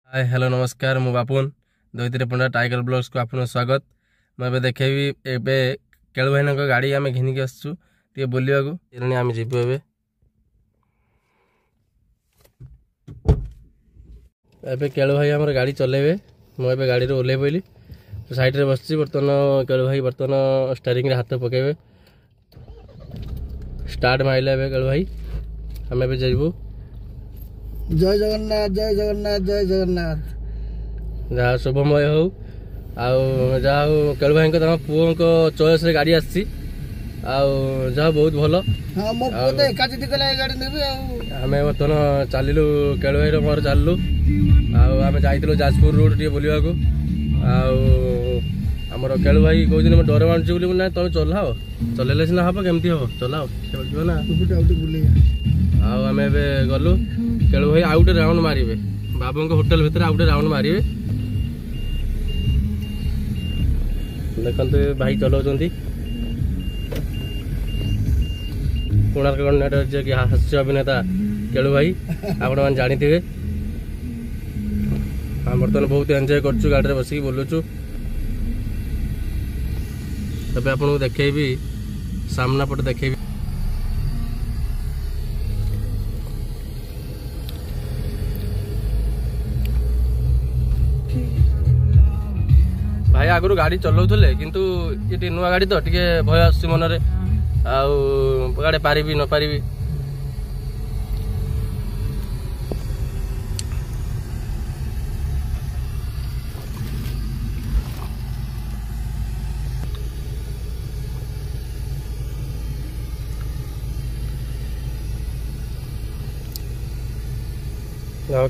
Hi hello नमस्कार मु बापुन दईतिर पंडा tiger blogs को आपन स्वागत। मैं देखेबी एबे केळु भाई गाड़ी आम घिनिक आसचु टे बुलिया को आम जीवु एबे केळु भाई आम गाड़ी चलेबे। मुझे गाड़ी ओल्हे पड़ी साइड रे बसची। बर्तमान केळु भाई बर्तमान स्टीयरिंग रे हाथ पकेबे। स्टार्ट माइले एबे केळु भाई आम एबे जाइबू। जय जगन्नाथ जय जगन्नाथ जय जगन्नाथ। जहाँ शुभमय हो जहाँ केळु भाई पुओं को चॉइस रे गाड़ी आसी जहाँ बहुत भल। हाँ मो पुओ एकादशी कला गाड़ी नेबी आम बर्तमान चलू केळु भाई मोर चलू आम जाइलु जाजपुर रोड टे बुलवा को आमर केळु भाई कहते मैं डर मानुची बोली ना तुम चलाओ चलेले सीना हम केमती हम चलाओ ना आम ए गलु केळु भाई आउ गोटे राउंड मारे बाबू होटेल भितर आउ गोटे राउंड मारे देखते भाई चलाउं कोणार्क गणनाट जे कि हास्य अभिनेता केळु भाई आपण मैंने जानी हम बर्तमान बहुत एंजॉय करछु गाड़ी में बसिक बोलुचु। तबे आपको देखेबी सामना पटे देखेबी भाई आगु गाड़ी चलाउले किंतु ये नुआ गाड़ी तो टिके भय आस मनरे आड़े पारि न पारि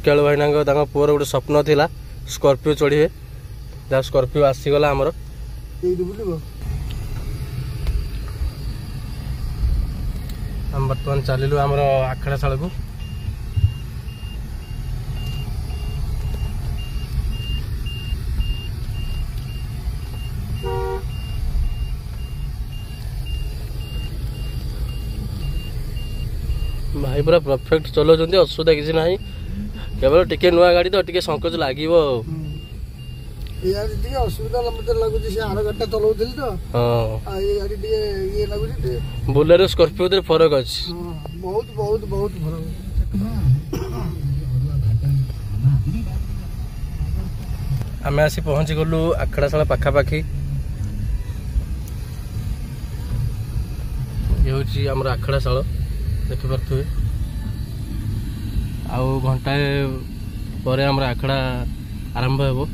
केळु भाई पुअर गोटे स्वप्न थिला स्कॉर्पियो चढ़े जहाँ स्कॉर्पियो आसीगला आमर हम बर्तमान चलू आमर आखड़ा शाल को भाई पूरा परफेक्ट चलाउं असुविधा किसी ना केवल टिके नुआ गाड़ी तो टिके संकोच लगे असुविधा लगुच आर गाड़ी चलाउली तो बोलेरो स्कॉर्पियो फरक अच्छी बहुत बहुत बहुत फरक। आम आसी पहुंची गलु आखड़ाशाला पाखापाखि ये हूँ आम आखड़ाशाल देखिपे आउ घंटाए पर आम आखड़ा आरंभ हो।